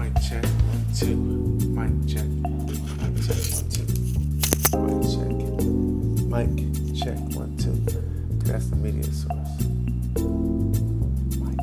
Mic check, 1, 2. Mic check. Mic check, 1, 2. Mic check. Mic check, 1, 2. That's the media source. Mic.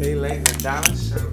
They laid the dollar show.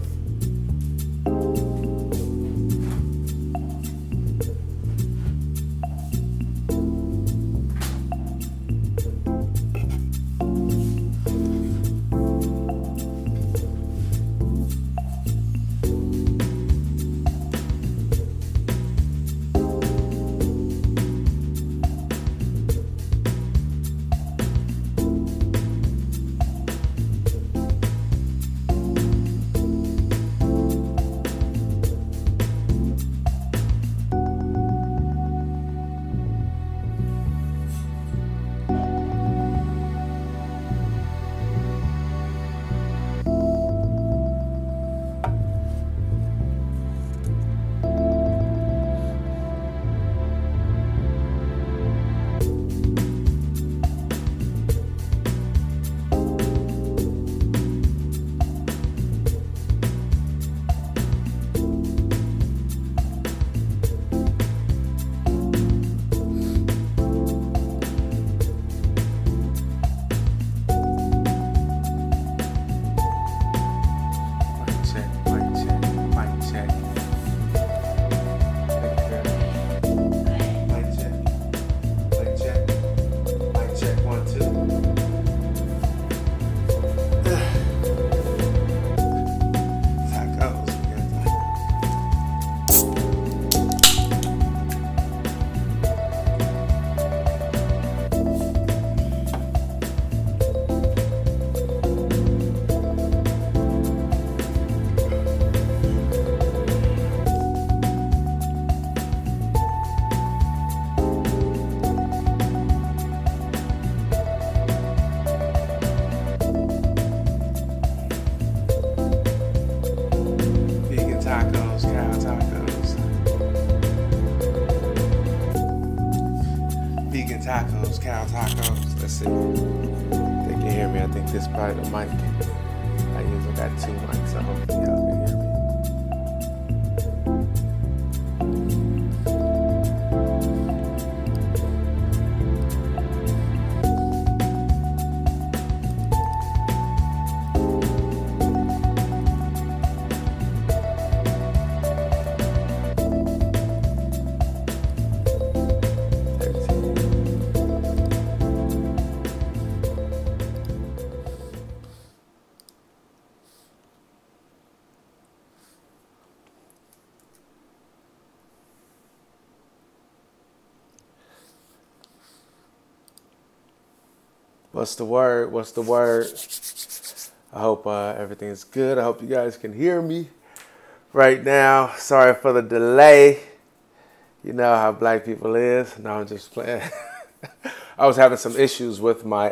tacos, cow tacos. Let's see. They can hear me. I think this is probably the mic. I usually got 2 mics, so hopefully y'all can hear me. What's the word? What's the word? I hope everything's good. I hope you guys can hear me right now. Sorry for the delay. You know how black people is. No, I'm just playing. I was having some issues with my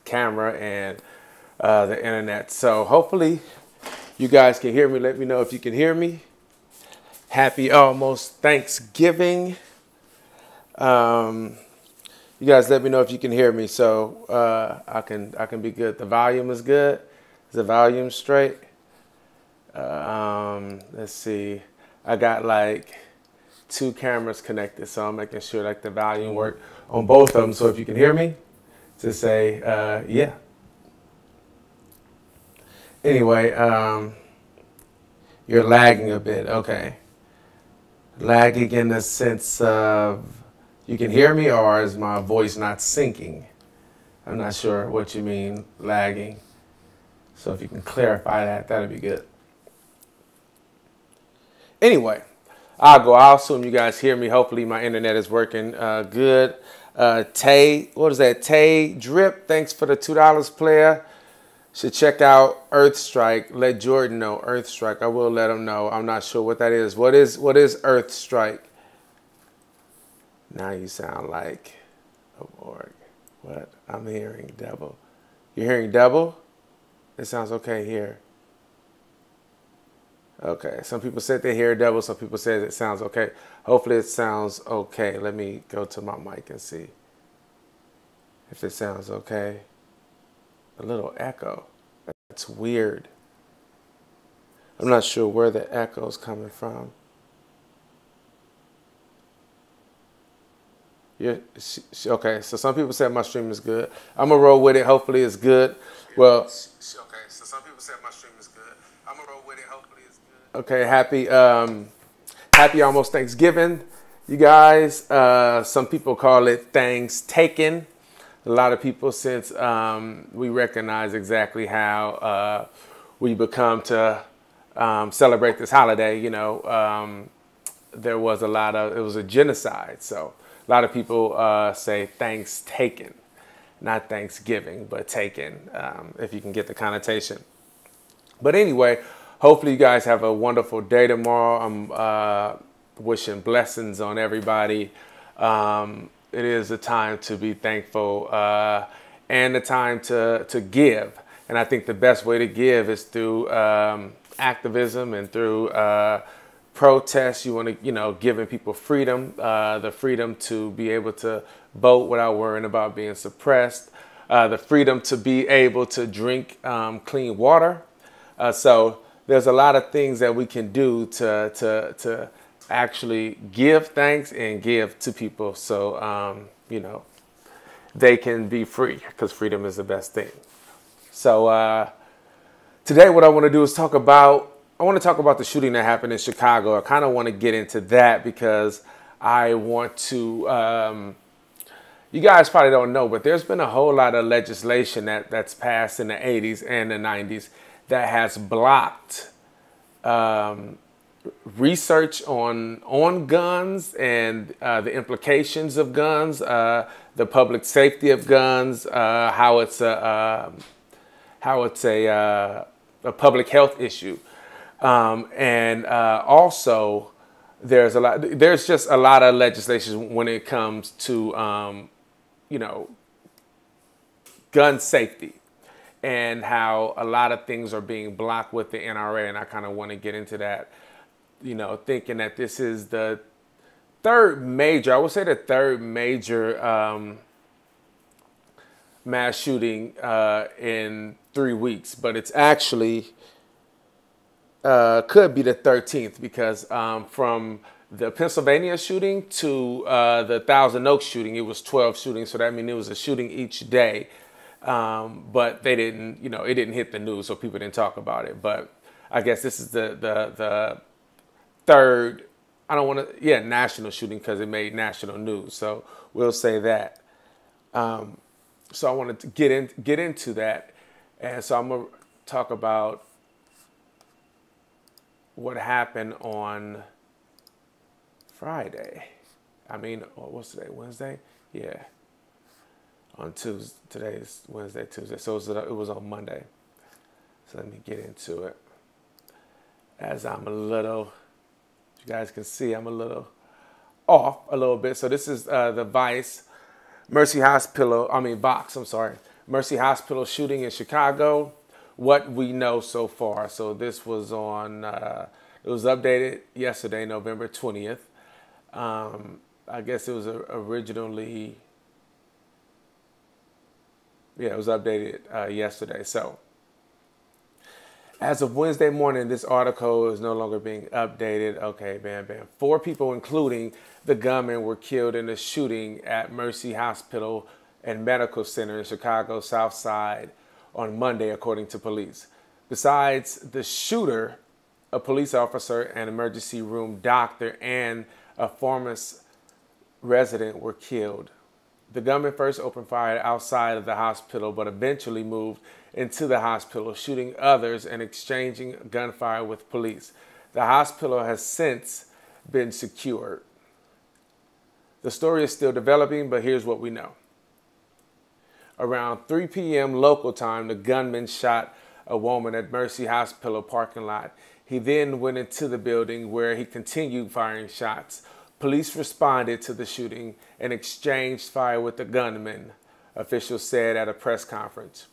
camera and the internet. So hopefully you guys can hear me. Let me know if you can hear me. Happy almost Thanksgiving. You guys let me know if you can hear me, so I can be good. The volume is good. Is the volume straight? Let's see. I got like 2 cameras connected, so I'm making sure like the volume work on both of them. So if you can hear me, just say yeah. Anyway, you're lagging a bit. Okay, lagging in the sense of. You can hear me, or is my voice not syncing? I'm not sure what you mean, lagging. So if you can clarify that, that'd be good. Anyway, I'll assume you guys hear me. Hopefully my internet is working good. Tay, what is that? Tay Drip, thanks for the $2 player. Should check out Earth Strike. Let Jordan know Earth Strike. I will let him know. I'm not sure what that is. What is Earth Strike? Now you sound like a org. What? I'm hearing double. You're hearing double? It sounds okay here. Okay. Some people said they hear double. Some people said it sounds okay. Hopefully it sounds okay. Let me go to my mic and see if it sounds okay. A little echo. That's weird. I'm not sure where the echo is coming from. Yeah, okay, so some people said my stream is good. I'm going to roll with it. Hopefully it's good. Well, okay, so some people said my stream is good. I'm going to roll with it. Hopefully it's good. Okay, happy almost Thanksgiving, you guys. Some people call it Thanks Taken. A lot of people, since we recognize exactly how we become to celebrate this holiday, you know, there was it was a genocide, so. A lot of people say thanks taken, not Thanksgiving, but taken, if you can get the connotation. But anyway, hopefully you guys have a wonderful day tomorrow. I'm wishing blessings on everybody. It is a time to be thankful and a time to give. And I think the best way to give is through activism and through protests. You want to, you know, giving people freedom, the freedom to be able to vote without worrying about being suppressed, the freedom to be able to drink clean water. So there's a lot of things that we can do to actually give thanks and give to people, so you know, they can be free, because freedom is the best thing. So today what I want to do is I want to talk about the shooting that happened in Chicago. I kind of want to get into that because I want to, you guys probably don't know, but there's been a whole lot of legislation that's passed in the 80s and the 90s that has blocked research on guns and the implications of guns, the public safety of guns, how it's a public health issue. And also there's just a lot of legislation when it comes to, you know, gun safety and how a lot of things are being blocked with the NRA. And I kind of want to get into that, you know, thinking that this is the third major, I would say the third major mass shooting in 3 weeks, but it's actually could be the 13th because from the Pennsylvania shooting to the Thousand Oaks shooting, it was 12 shootings. So that means it was a shooting each day. But they didn't, it didn't hit the news, so people didn't talk about it. But I guess this is the third, I don't want to, national shooting because it made national news. So we'll say that. So I wanted to get into that. And so I'm going to talk about what happened on Friday. What's today? Wednesday? Yeah. On Tuesday. Today is Wednesday, Tuesday. So it was on Monday. So let me get into it. As I'm you guys can see, I'm a little off a little bit. So this is the Mercy Hospital shooting in Chicago. What we know so far. So this was on, it was updated yesterday, November 20th. I guess it was originally, it was updated yesterday. So as of Wednesday morning, this article is no longer being updated. Okay, bam, bam. 4 people, including the gunman, were killed in a shooting at Mercy Hospital and Medical Center in Chicago's South Side on Monday, according to police. Besides the shooter, a police officer, an emergency room doctor, and a pharmacist resident were killed. The gunman first opened fire outside of the hospital, but eventually moved into the hospital, shooting others and exchanging gunfire with police. The hospital has since been secured. The story is still developing, but here's what we know. Around 3 p.m. local time, the gunman shot a woman at Mercy Hospital parking lot. He then went into the building where he continued firing shots. Police responded to the shooting and exchanged fire with the gunman, officials said at a press conference.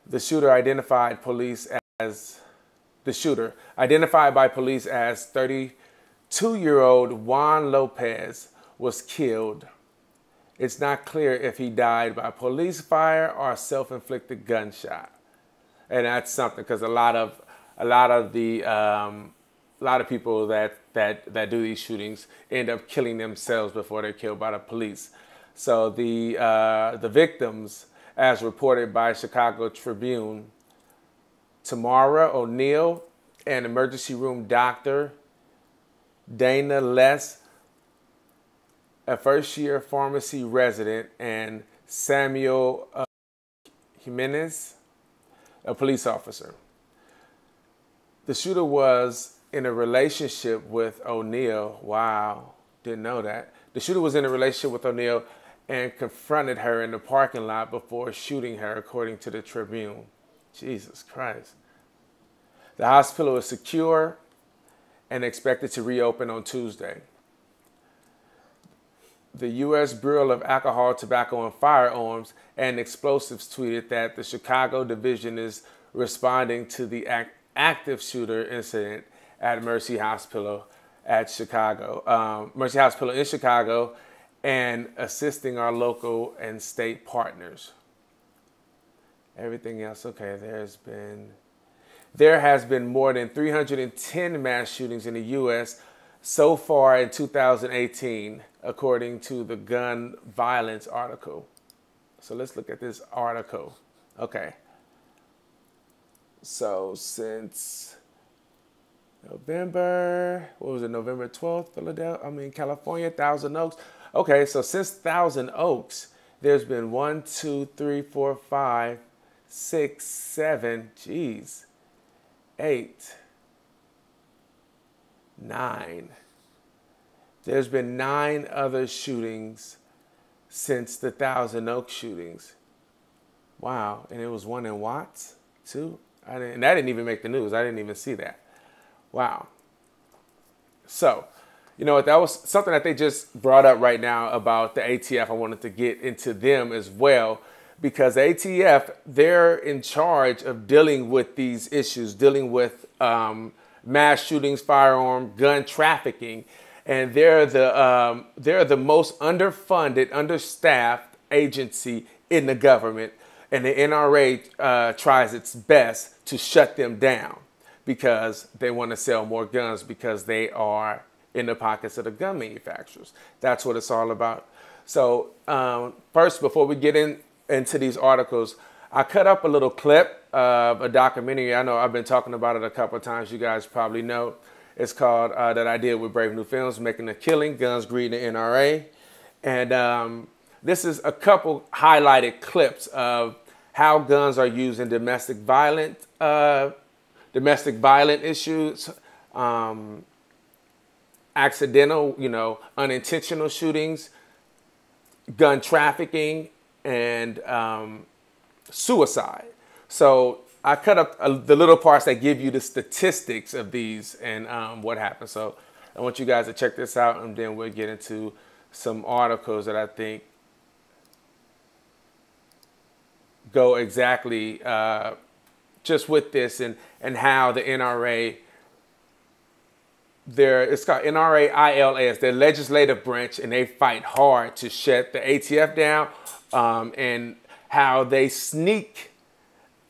The shooter, identified by police as 32-year-old Juan Lopez, was killed. It's not clear if he died by police fire or a self-inflicted gunshot, and that's something because a lot of people that do these shootings end up killing themselves before they're killed by the police. So the victims, as reported by Chicago Tribune, Tamara O'Neill, an emergency room doctor, Dana Less, a first-year pharmacy resident, and Samuel Jimenez, a police officer. The shooter was in a relationship with O'Neill. Wow, didn't know that. The shooter was in a relationship with O'Neill and confronted her in the parking lot before shooting her, according to the Tribune. Jesus Christ. The hospital is secure and expected to reopen on Tuesday. The U.S. Bureau of Alcohol, Tobacco, and Firearms and Explosives tweeted that the Chicago division is responding to the active shooter incident at Mercy Hospital in Chicago, and assisting our local and state partners. Everything else, okay, there has been more than 310 mass shootings in the U.S. so far in 2018, according to the gun violence article. So let's look at this article. Okay. So since November 12th, California, Thousand Oaks. Okay, so since Thousand Oaks, there's been 1, 2, 3, 4, 5, 6, 7, 8, 9. There's been 9 other shootings since the Thousand Oaks shootings. Wow, and it was one in Watts too. And that didn't even make the news. I didn't even see that. Wow. So, you know what? That was something that they just brought up right now about the ATF. I wanted to get into them as well because the ATF, they're in charge of dealing with these issues, dealing with mass shootings, firearm, gun trafficking. and they're the most underfunded, understaffed agency in the government, and the NRA tries its best to shut them down because they want to sell more guns because they are in the pockets of the gun manufacturers. That's what it's all about. So first, before we get into these articles, I cut up a little clip of a documentary. I know I've been talking about it a couple of times. You guys probably know. It's called, that I did with Brave New Films, Making a Killing, Guns, Greed, and NRA. And this is a couple highlighted clips of how guns are used in domestic violent issues, accidental, unintentional shootings, gun trafficking, and suicide. So I cut up the little parts that give you the statistics of these and what happened. So I want you guys to check this out, and then we'll get into some articles that I think go exactly just with this and how the NRA, it's called NRA ILS, their legislative branch, and they fight hard to shut the ATF down, and how they sneak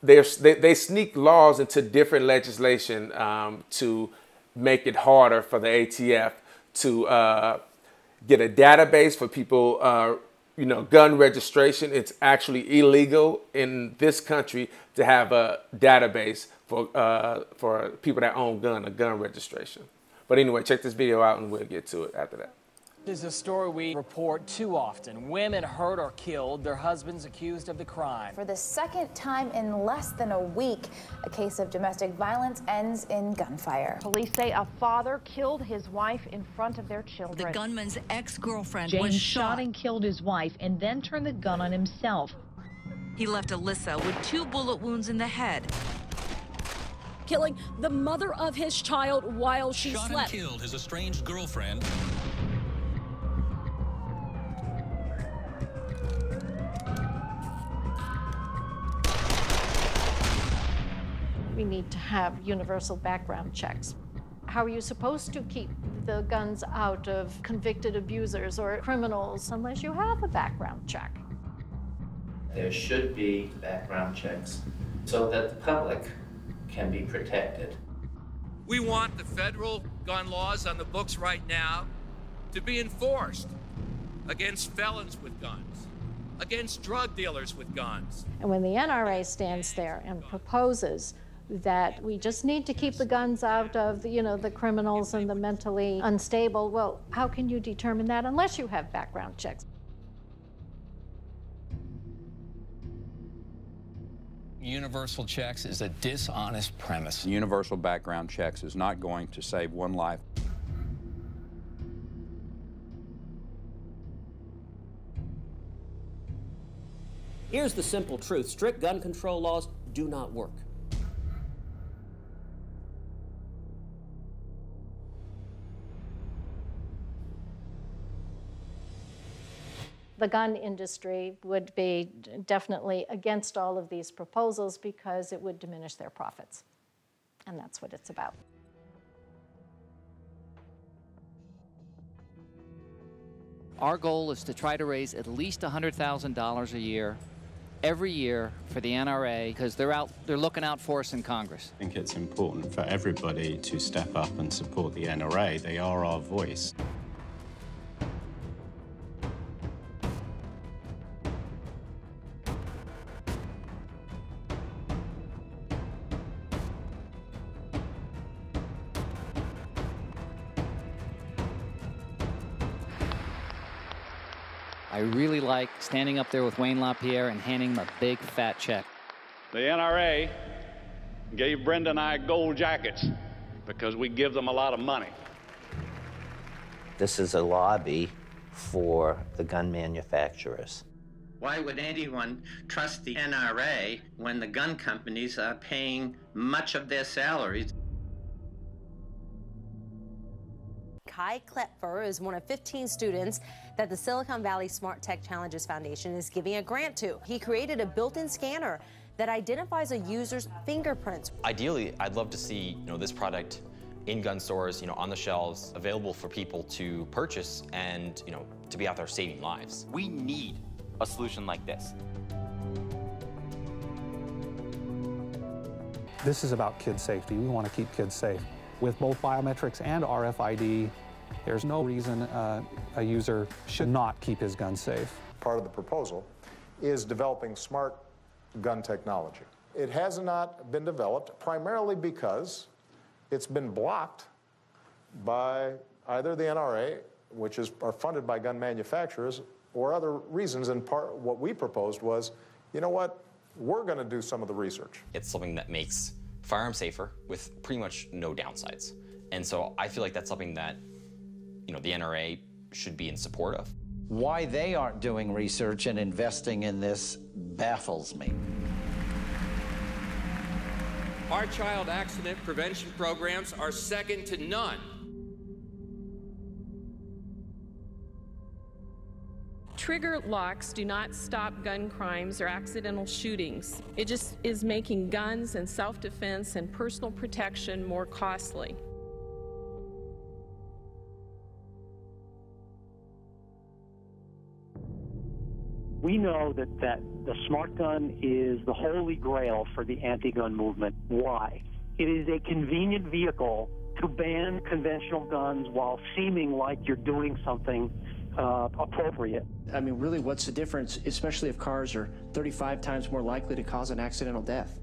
laws into different legislation to make it harder for the ATF to get a database for people, gun registration. It's actually illegal in this country to have a database for people that own a gun registration. But anyway, check this video out and we'll get to it after that. This is a story we report too often. Women hurt or killed, their husbands accused of the crime. For the second time in less than a week, a case of domestic violence ends in gunfire. Police say a father killed his wife in front of their children. The gunman's ex-girlfriend James was shot and killed his wife and then turned the gun on himself. He left Alyssa with 2 bullet wounds in the head. Killing the mother of his child while she slept. Shot and killed his estranged girlfriend. We need to have universal background checks. How are you supposed to keep the guns out of convicted abusers or criminals unless you have a background check? There should be background checks so that the public can be protected. We want the federal gun laws on the books right now to be enforced against felons with guns, against drug dealers with guns. And when the NRA stands there and proposes that we just need to keep the guns out of the criminals and the mentally unstable, well, how can you determine that unless you have background checks? Universal checks is a dishonest premise. Universal background checks is not going to save one life. Here's the simple truth. Strict gun control laws do not work. The gun industry would be definitely against all of these proposals because it would diminish their profits. And that's what it's about. Our goal is to try to raise at least $100,000 a year, every year, for the NRA, because they're looking out for us in Congress. I think it's important for everybody to step up and support the NRA. They are our voice. I really like standing up there with Wayne LaPierre and handing him a big fat check. The NRA gave Brenda and I gold jackets because we give them a lot of money. This is a lobby for the gun manufacturers. Why would anyone trust the NRA when the gun companies are paying much of their salaries? Kai Klepfer is one of 15 students that the Silicon Valley Smart Tech Challenges Foundation is giving a grant to. He created a built-in scanner that identifies a user's fingerprints. Ideally, I'd love to see this product in gun stores, on the shelves, available for people to purchase and, to be out there saving lives. We need a solution like this. This is about kid safety. We want to keep kids safe. With both biometrics and RFID, there's no reason a user should not keep his gun safe. Part of the proposal is developing smart gun technology. It has not been developed primarily because it's been blocked by either the NRA, which are funded by gun manufacturers, or other reasons. And what we proposed was, you know what, we're going to do some of the research. It's something that makes firearms safer with pretty much no downsides. And so I feel like that's something that, the NRA should be in support of. Why they aren't doing research and investing in this baffles me. Our child accident prevention programs are second to none. Trigger locks do not stop gun crimes or accidental shootings. It just is making guns and self-defense and personal protection more costly. We know that the smart gun is the holy grail for the anti-gun movement. Why? It is a convenient vehicle to ban conventional guns while seeming like you're doing something appropriate. I mean, really, what's the difference, especially if cars are 35 times more likely to cause an accidental death?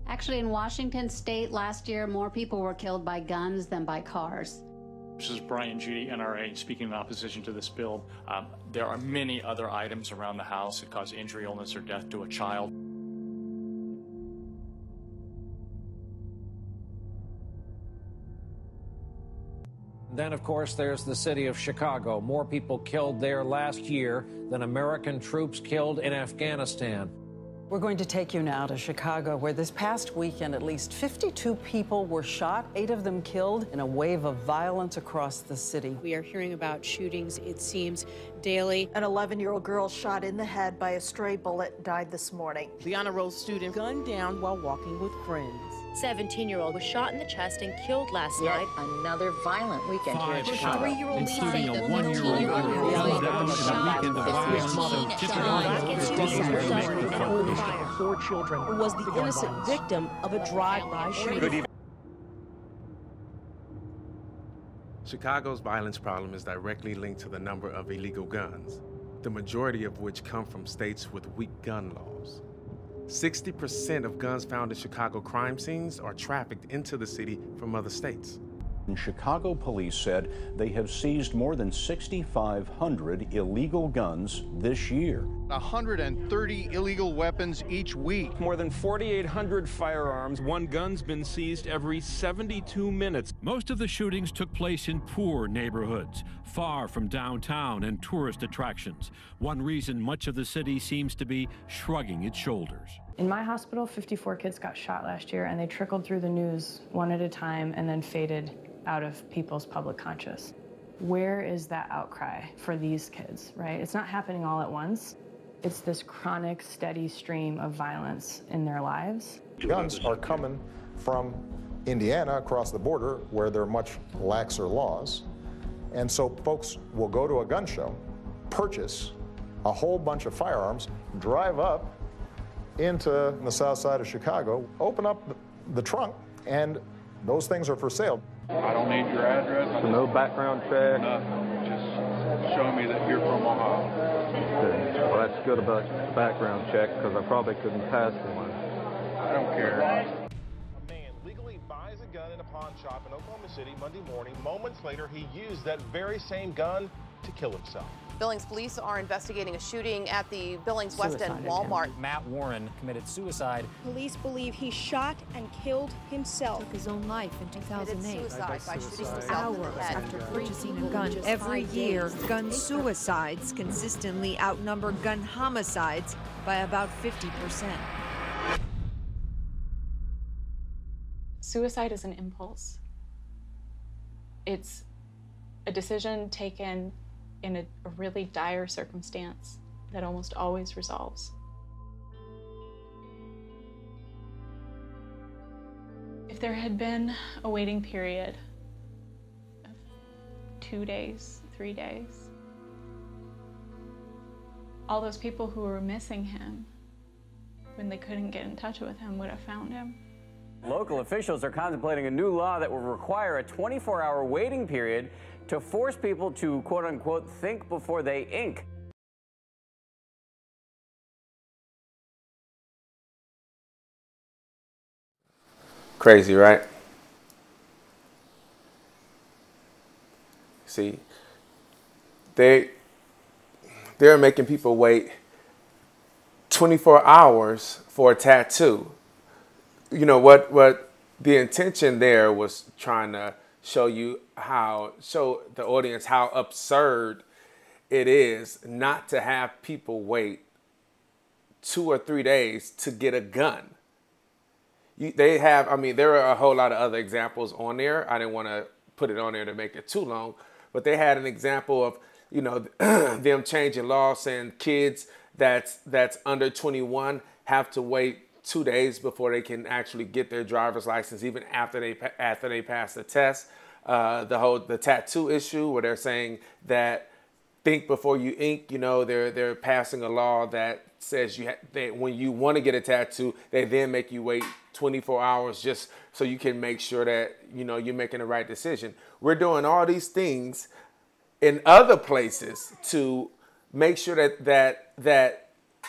Actually, in Washington state last year, more people were killed by guns than by cars. This is Brian Judy, NRA, speaking in opposition to this bill. There are many other items around the House that cause injury, illness, or death to a child. Then, of course, there's the city of Chicago. More people killed there last year than American troops killed in Afghanistan. We're going to take you now to Chicago, where this past weekend at least 52 people were shot, 8 of them killed in a wave of violence across the city. We are hearing about shootings, it seems, daily. An 11-year-old girl shot in the head by a stray bullet died this morning. The honor roll student gunned down while walking with friends. 17-year-old was shot in the chest and killed last night. Another violent weekend here in Chicago. 3-year-old including a 1-year-old girl gunned down in a weekend of violence. 4 children was the innocent victim of a drive-by shooting. Chicago's violence problem is directly linked to the number of illegal guns, the majority of which come from states with weak gun laws. 60% of guns found in Chicago crime scenes are trafficked into the city from other states. Chicago police said they have seized more than 6,500 illegal guns this year. 130 illegal weapons each week. More than 4,800 firearms. One gun's been seized every 72 minutes. Most of the shootings took place in poor neighborhoods, far from downtown and tourist attractions. One reason much of the city seems to be shrugging its shoulders. In my hospital, 54 kids got shot last year, and they trickled through the news one at a time and then faded out of people's public conscious. Where is that outcry for these kids, right? It's not happening all at once. It's this chronic, steady stream of violence in their lives. Guns are coming from Indiana across the border, where there are much laxer laws. And so folks will go to a gun show, purchase a whole bunch of firearms, drive up into the south side of Chicago, open up the trunk, and those things are for sale. I don't need your address. So no background check? Nothing. Just show me that you're from Ohio. Good. Well, that's good about the background check, because I probably couldn't pass one. I don't care. A man legally buys a gun in a pawn shop in Oklahoma City Monday morning. Moments later, he used that very same gun to kill himself. Billings police are investigating a shooting at the Billings West End Walmart. Matt Warren committed suicide. Police believe he shot and killed himself. Took his own life in 2008. Suicide by shooting himself Hours in the head. after purchasing a gun. Every year, gun suicides consistently outnumber gun homicides by about 50%. Suicide is an impulse. It's a decision taken in a really dire circumstance that almost always resolves. If If there had been a waiting period of 2 days, 3 days, all those people who were missing him when they couldn't get in touch with him would have found him. Local officials are contemplating a new law that will require a 24-hour waiting period to force people to, quote-unquote, think before they ink. Crazy, right? See, they're making people wait 24 hours for a tattoo. You know what the intention there was trying to show the audience how absurd it is not to have people wait 2 or 3 days to get a gun. There are a whole lot of other examples on there. I didn't want to put it on there to make it too long, but they had an example of, you know, them changing laws saying kids that's under 21 have to wait 2 days before they can actually get their driver's license, even after they pass the test. The tattoo issue where they're saying that think before you ink. You know, they're passing a law that says when you want to get a tattoo, they then make you wait 24 hours just so you can make sure that, you know, you're making the right decision. We're doing all these things in other places to make sure that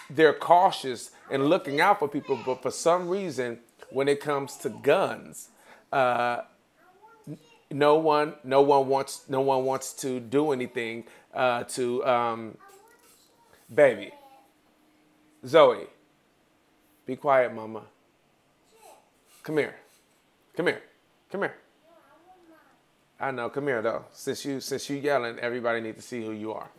they're cautious and looking out for people, but for some reason, when it comes to guns, no one wants to do anything baby. Zoe, be quiet, mama. Come here. Come here. Come here. I know, come here though. Since you yelling, everybody needs to see who you are.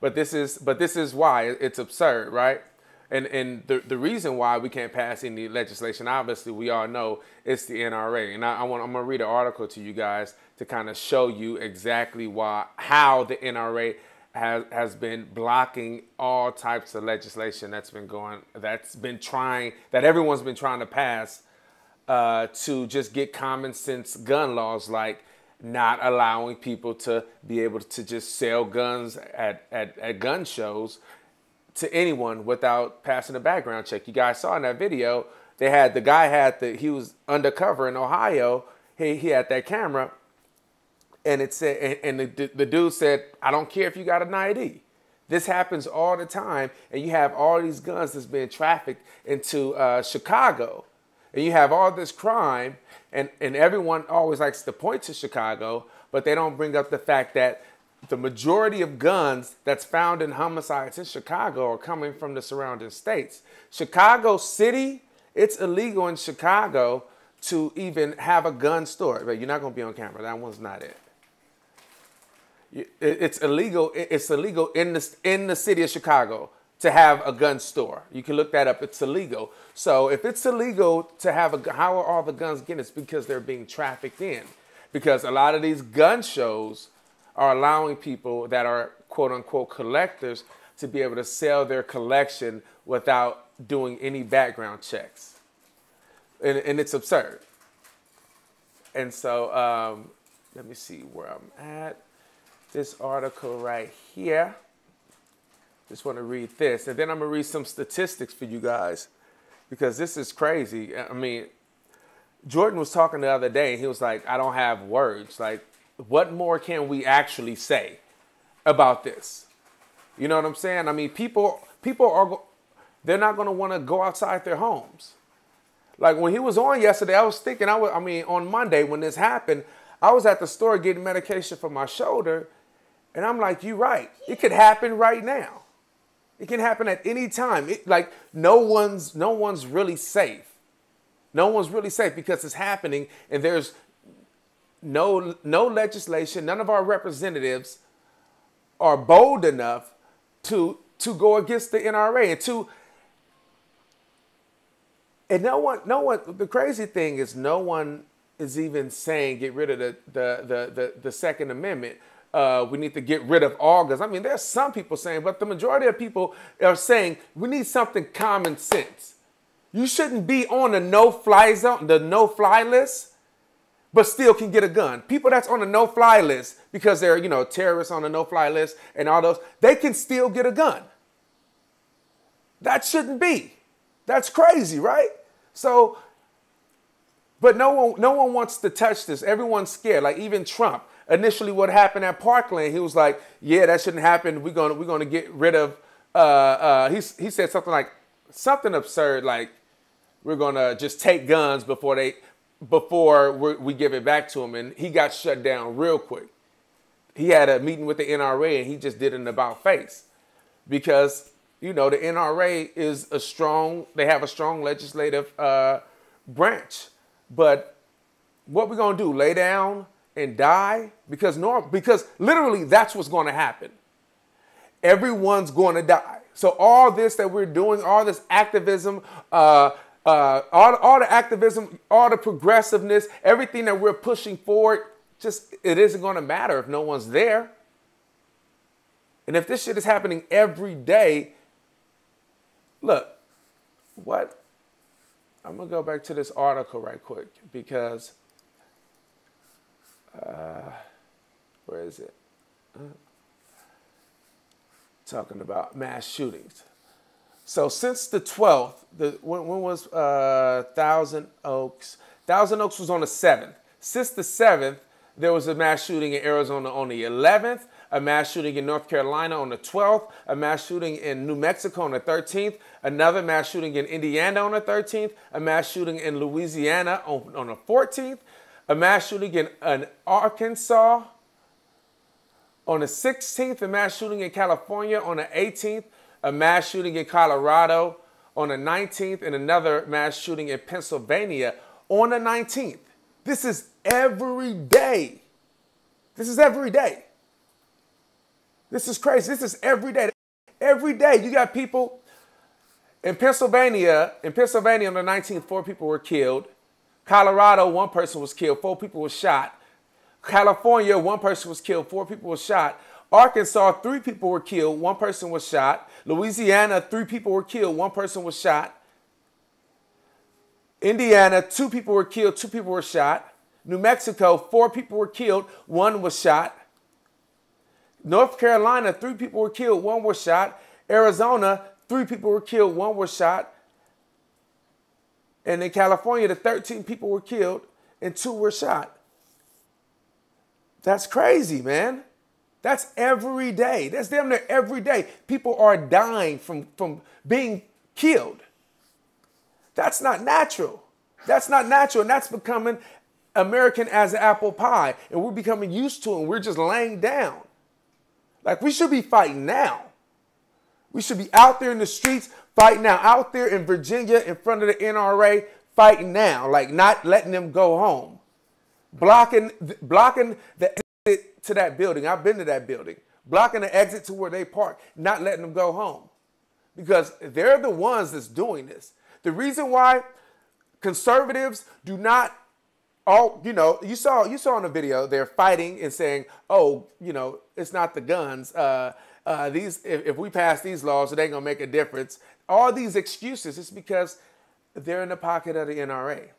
But this is why it's absurd, right? And the reason why we can't pass any legislation, obviously we all know, it's the NRA. And I'm gonna read an article to you guys to kind of show you exactly how the NRA has been blocking all types of legislation that everyone's been trying to pass to just get common sense gun laws, like not allowing people to be able to just sell guns at gun shows to anyone without passing a background check. You guys saw in that video, he was undercover in Ohio. He had that camera, and it said, and the dude said, "I don't care if you got an ID." This happens all the time, and you have all these guns that's being trafficked into Chicago, and you have all this crime, and everyone always likes to point to Chicago, but they don't bring up the fact that the majority of guns that's found in homicides in Chicago are coming from the surrounding states. Chicago City, it's illegal in Chicago to even have a gun store. But you're not going to be on camera. That one's not it. It's illegal. It's illegal in the city of Chicago to have a gun store. You can look that up. It's illegal. So if it's illegal to have how are all the guns getting? It's because they're being trafficked in. Because a lot of these gun shows are allowing people that are quote unquote collectors to be able to sell their collection without doing any background checks. And it's absurd. And so let me see where I'm at. This article right here. Just want to read this. And then I'm going to read some statistics for you guys, because this is crazy. I mean, Jordan was talking the other day, and he was like, I don't have words. Like, what more can we actually say about this? You know what I'm saying? I mean, people they're not going to want to go outside their homes. Like when he was on yesterday, I was thinking, on Monday when this happened, I was at the store getting medication for my shoulder, and I'm like, you're right. It could happen right now. It can happen at any time. No one's really safe. No one's really safe because it's happening, and there's no legislation. None of our representatives are bold enough to go against the NRA and no one. The crazy thing is, no one is even saying get rid of the Second Amendment. We need to get rid of all guns. I mean, there's some people saying, but the majority of people are saying we need something common sense. You shouldn't be on the no-fly zone, the no-fly list, but still can get a gun. People that's on the no-fly list because they're, you know, terrorists on the no-fly list and all those, they can still get a gun. That shouldn't be. That's crazy, right? So, but no one wants to touch this. Everyone's scared. Like even Trump. Initially, what happened at Parkland, he was like, "Yeah, that shouldn't happen. We're gonna get rid of." He said something absurd like, "We're gonna just take guns before we give it back to them." And he got shut down real quick. He had a meeting with the NRA and he just did an about face because, you know, the NRA is they have a strong legislative branch. But what we're going to do, lay down and die? Because literally that's what's going to happen. Everyone's going to die. So all this that we're doing, all this activism, all the activism, all the progressiveness, everything that we're pushing forward, it isn't going to matter if no one's there. And if this shit is happening every day, look, what? I'm going to go back to this article right quick because, where is it? Talking about mass shootings. So since the 12th, when was Thousand Oaks? Thousand Oaks was on the 7th. Since the 7th, there was a mass shooting in Arizona on the 11th, a mass shooting in North Carolina on the 12th, a mass shooting in New Mexico on the 13th, another mass shooting in Indiana on the 13th, a mass shooting in Louisiana on the 14th, a mass shooting in Arkansas on the 16th, a mass shooting in California on the 18th, a mass shooting in Colorado on the 19th, and another mass shooting in Pennsylvania on the 19th. This is every day. This is every day. This is crazy. This is every day. Every day you got people in Pennsylvania. In Pennsylvania on the 19th, 4 people were killed. Colorado, 1 person was killed. 4 people were shot. California, 1 person was killed. 4 people were shot. Arkansas, 3 people were killed. 1 person was shot. Louisiana, 3 people were killed. 1 person was shot. Indiana, 2 people were killed. 2 people were shot. New Mexico, 4 people were killed. 1 was shot. North Carolina, 3 people were killed. 1 was shot. Arizona, 3 people were killed. 1 was shot. And in California, 13 people were killed and 2 were shot. That's crazy, man. That's every day. That's damn near every day. People are dying from being killed. That's not natural. That's not natural. And that's becoming American as an apple pie. And we're becoming used to it. And we're just laying down. Like, we should be fighting now. We should be out there in the streets fighting now. Out there in Virginia in front of the NRA fighting now. Like, not letting them go home. Blocking the exit to that building. I've been to that building. Blocking the exit to where they park. Not letting them go home. Because they're the ones that's doing this. The reason why conservatives do not, you saw in the video, they're fighting and saying, oh, it's not the guns. If we pass these laws, it ain't gonna make a difference. All these excuses, it's because they're in the pocket of the NRA.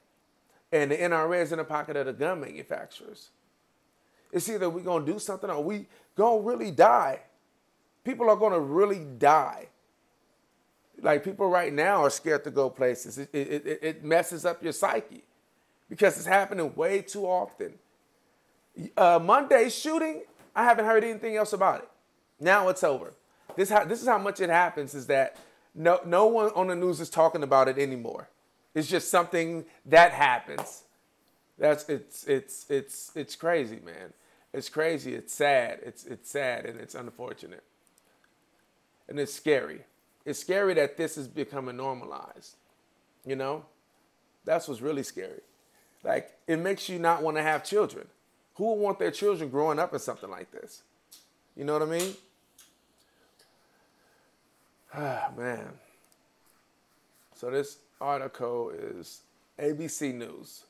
And the NRA is in the pocket of the gun manufacturers. It's either we're gonna do something or we gonna really die. People are gonna really die. Like, people right now are scared to go places. It messes up your psyche because it's happening way too often. Monday's shooting, I haven't heard anything else about it. Now it's over. This is how much it happens, is that no one on the news is talking about it anymore. It's just something that happens. It's crazy, man. It's crazy. It's sad. It's sad and it's unfortunate. And it's scary. It's scary that this is becoming normalized. That's what's really scary. Like, it makes you not want to have children. Who would want their children growing up in something like this? You know what I mean? Ah, man. So this article is ABC News.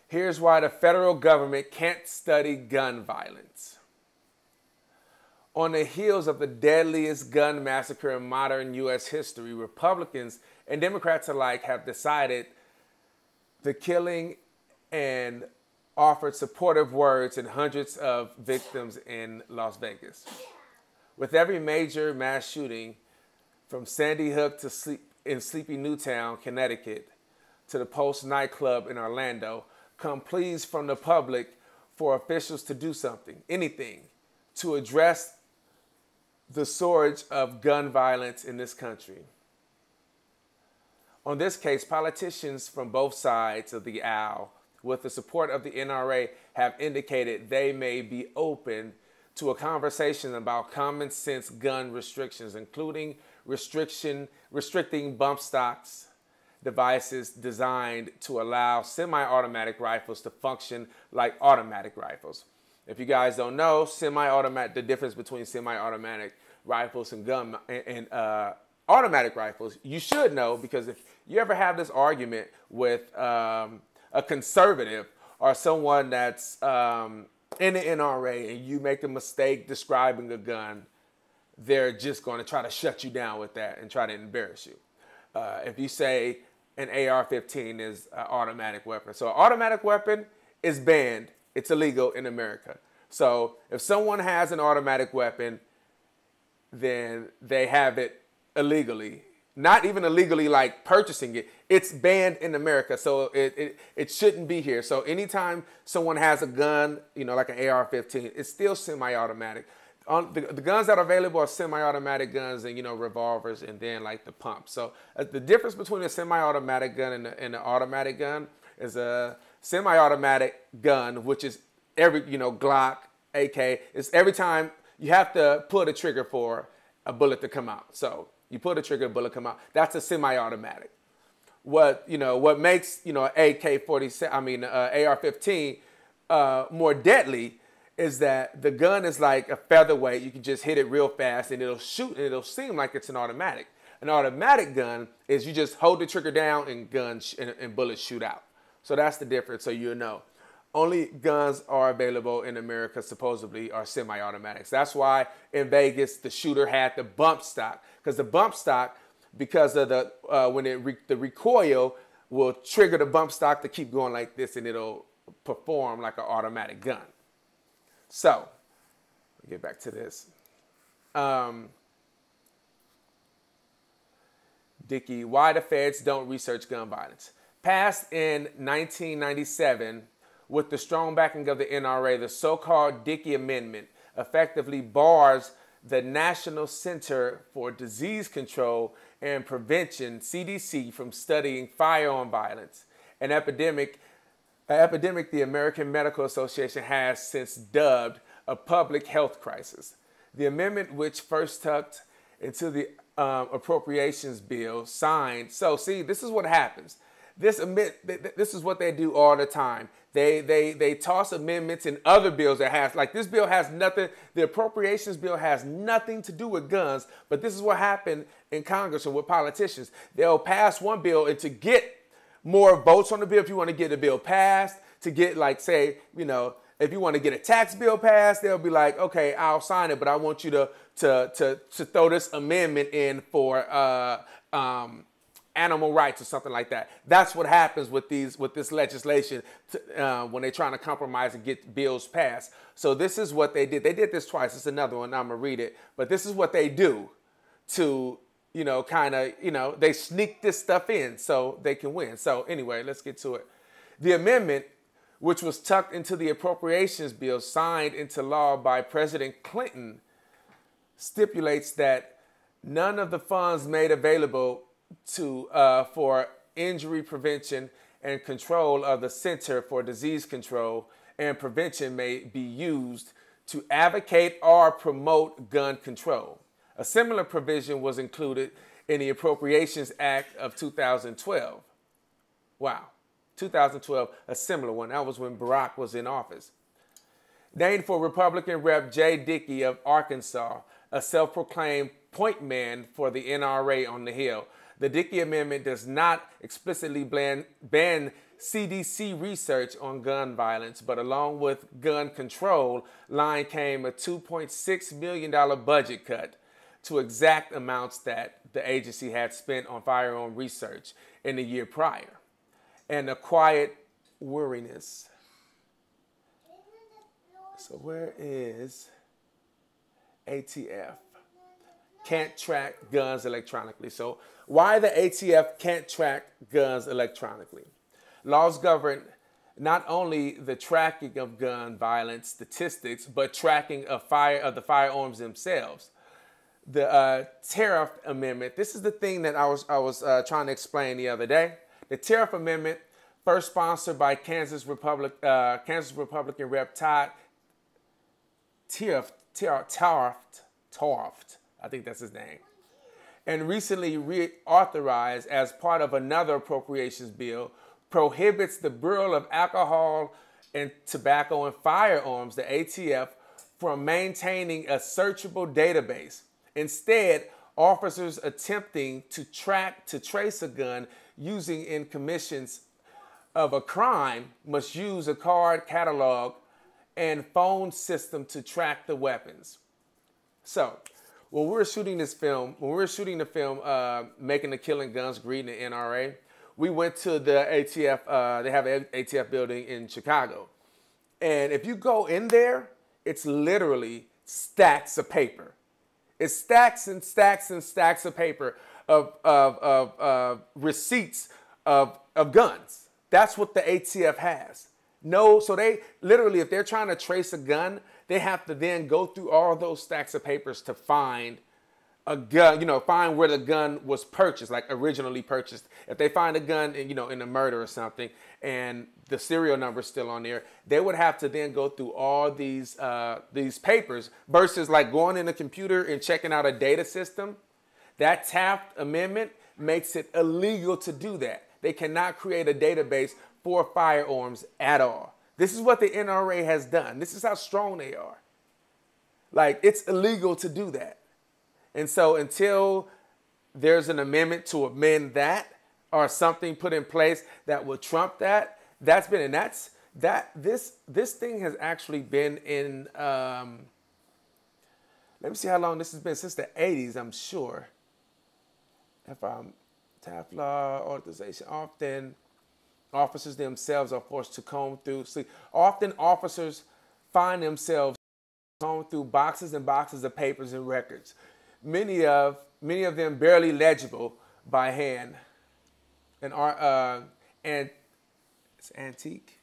Here's why the federal government can't study gun violence. On the heels of the deadliest gun massacre in modern U.S. history, Republicans and Democrats alike have decided the killing and offered supportive words in hundreds of victims in Las Vegas. With every major mass shooting, from Sandy Hook to Sleepy Newtown, Connecticut, to the Post nightclub in Orlando, come pleas from the public for officials to do something, anything, to address the scourge of gun violence in this country. On this case, politicians from both sides of the aisle, with the support of the NRA, have indicated they may be open to a conversation about common sense gun restrictions, including restricting bump stocks devices designed to allow semi-automatic rifles to function like automatic rifles. If you guys don't know, the difference between semi-automatic rifles and automatic rifles, you should know, because if you ever have this argument with a conservative or someone that's in the NRA and you make a mistake describing a gun, they're just going to try to shut you down with that and try to embarrass you. If you say an AR-15 is an automatic weapon. So an automatic weapon is banned. It's illegal in America. So if someone has an automatic weapon, then they have it illegally. Not even illegally like purchasing it. It's banned in America, so it shouldn't be here. So anytime someone has a gun, you know, like an AR-15, it's still semi-automatic. The guns that are available are semi-automatic guns and, you know, revolvers and then like the pump. So the difference between a semi-automatic gun and an automatic gun is a semi-automatic gun, which is every, you know, Glock, AK, it's every time you have to pull the trigger for a bullet to come out. So you pull the trigger, a bullet come out. That's a semi-automatic. What makes, you know, AR-15 more deadly is that the gun is like a featherweight. You can just hit it real fast and it'll shoot and it'll seem like it's an automatic. An automatic gun is you just hold the trigger down and and bullets shoot out. So that's the difference, so you know. Only guns are available in America, supposedly, are semi-automatics. That's why in Vegas, the shooter had the bump stock. Because the bump stock, because of the recoil will trigger the bump stock to keep going like this, and it'll perform like an automatic gun. So, get back to this. Dickey, why the feds don't research gun violence. Passed in 1997 with the strong backing of the NRA, the so-called Dickey Amendment effectively bars the National Center for Disease Control and Prevention, CDC, from studying firearm violence, an epidemic the American Medical Association has since dubbed a public health crisis. The amendment, which first tucked into the appropriations bill signed. So see, this is what happens. This is what they do all the time. They toss amendments in other bills that has, like this bill has nothing, the appropriations bill has nothing to do with guns, but this is what happened in Congress and with politicians. They'll pass one bill, and to get more votes on the bill, if you want to get the bill passed, to get, like, say, you know, if you want to get a tax bill passed, they'll be like, okay, I'll sign it, but I want you to throw this amendment in for animal rights or something like that. That's what happens with this legislation when they're trying to compromise and get bills passed. So this is what they did. They did this twice. It's another one. I'm gonna read it. But this is what they do to, you know, kind of, you know, they sneak this stuff in so they can win. So anyway, let's get to it. The amendment, which was tucked into the appropriations bill signed into law by President Clinton, stipulates that none of the funds made available for injury prevention and control of the Center for Disease Control and Prevention may be used to advocate or promote gun control. A similar provision was included in the Appropriations Act of 2012. Wow, 2012, a similar one. That was when Barack was in office. Named for Republican Rep. Jay Dickey of Arkansas, a self-proclaimed point man for the NRA on the Hill. The Dickey Amendment does not explicitly ban CDC research on gun violence, but along with gun control, line came a $2.6 million budget cut to exact amounts that the agency had spent on firearm research in the year prior. And a quiet weariness. So where is ATF? Can't track guns electronically. So why the ATF can't track guns electronically? Laws govern not only the tracking of gun violence statistics, but tracking of the firearms themselves. The Tariff Amendment, this is the thing that I was trying to explain the other day. The Tariff Amendment, first sponsored by Kansas Republican Rep. Todd Taft, I think that's his name, and recently reauthorized as part of another appropriations bill, prohibits the Bureau of Alcohol and Tobacco and Firearms, the ATF, from maintaining a searchable database. Instead, officers attempting to trace a gun using in commissions of a crime must use a card catalog and phone system to track the weapons. So, when we were shooting the film, Making a Killing Guns Green, the NRA, we went to the ATF, they have an ATF building in Chicago. And if you go in there, it's literally stacks of paper. It's stacks and stacks and stacks of paper of receipts of guns. That's what the ATF has. No, so they literally, if they're trying to trace a gun, they have to then go through all those stacks of papers to find a gun, find where the gun was purchased, like originally purchased. If they find a gun, in a murder or something, and the serial number is still on there, they would have to then go through all these papers versus like going in a computer and checking out a data system. That Taft Amendment makes it illegal to do that. They cannot create a database for firearms at all. This is what the NRA has done. This is how strong they are. Like, it's illegal to do that. And so until there's an amendment to amend that or something put in place that will trump that, this thing has actually been in, let me see how long this has been, since the 80s, I'm sure. Taft law, authorization, often officers themselves are forced to comb through. See, often officers find themselves combing through boxes and boxes of papers and records. Many of them barely legible by hand, and it's antique.